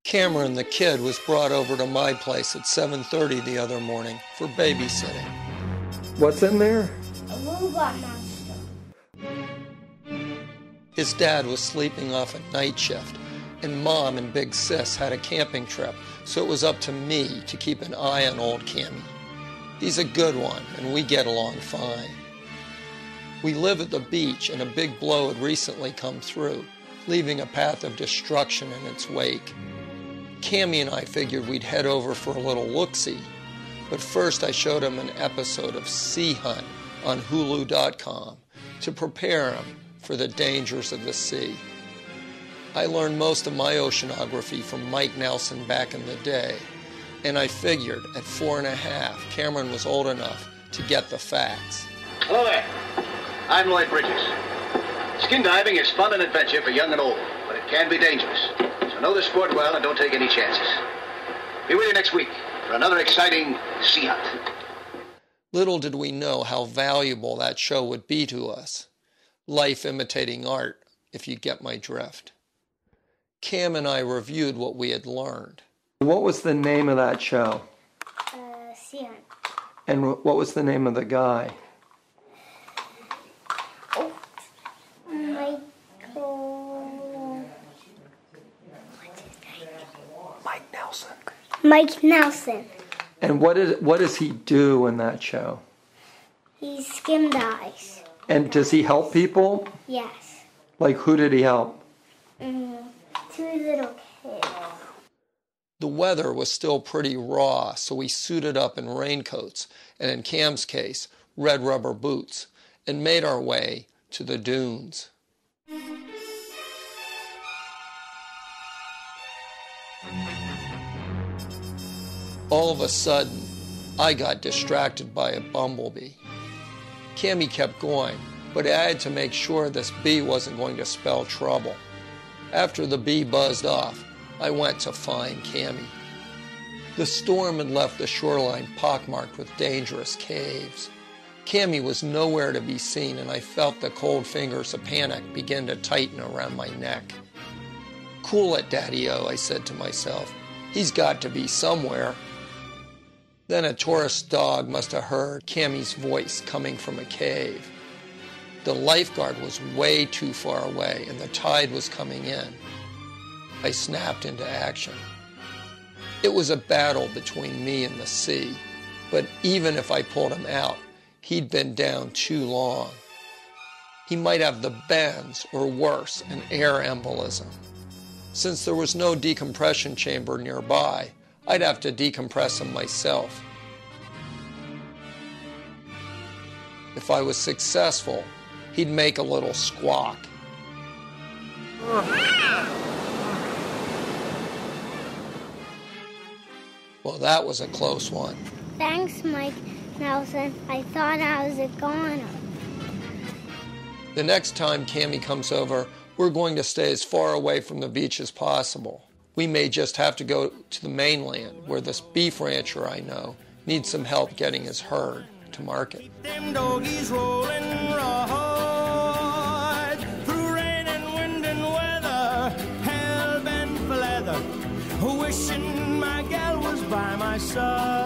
Cameron, the kid, was brought over to my place at 7:30 the other morning for babysitting. What's in there? A robot monster. His dad was sleeping off a night shift, and Mom and Big Sis had a camping trip, so it was up to me to keep an eye on old Cammy. He's a good one, and we get along fine. We live at the beach, and a big blow had recently come through, leaving a path of destruction in its wake. Cammy and I figured we'd head over for a little look-see, but first I showed him an episode of Sea Hunt on Hulu.com to prepare him for the dangers of the sea. I learned most of my oceanography from Mike Nelson back in the day, and I figured at 4.5, Cameron was old enough to get the facts. Hello there. I'm Lloyd Bridges. Skin diving is fun and adventure for young and old, but it can be dangerous. So know the sport well and don't take any chances. Be with you next week for another exciting sea hunt. Little did we know how valuable that show would be to us. Life imitating art, if you get my drift. Cam and I reviewed what we had learned. What was the name of that show? Sea Hunt. And what was the name of the guy? Mike Nelson. Mike Nelson. And what does he do in that show? He skim dives. And does he help people? Yes. Like, who did he help? 2 little kids. The weather was still pretty raw, so we suited up in raincoats, and in Cam's case, red rubber boots, and made our way to the dunes. All of a sudden, I got distracted by a bumblebee. Cammy kept going, but I had to make sure this bee wasn't going to spell trouble. After the bee buzzed off, I went to find Cammy. The storm had left the shoreline pockmarked with dangerous caves. Cammy was nowhere to be seen, and I felt the cold fingers of panic begin to tighten around my neck. "Cool it, Daddy-O," I said to myself. "He's got to be somewhere." Then a tourist dog must have heard Cammy's voice coming from a cave. The lifeguard was way too far away, and the tide was coming in. I snapped into action. It was a battle between me and the sea, but even if I pulled him out, he'd been down too long. He might have the bends, or worse, an air embolism. Since there was no decompression chamber nearby, I'd have to decompress him myself. If I was successful, he'd make a little squawk. Well, that was a close one. Thanks, Mike Nelson. I thought I was a goner. The next time Cammy comes over, we're going to stay as far away from the beach as possible. We may just have to go to the mainland, where this beef rancher I know needs some help getting his herd to market. Them doggies rolling right through rain and wind and weather, hell bent for leather, wishing my gal was by my side.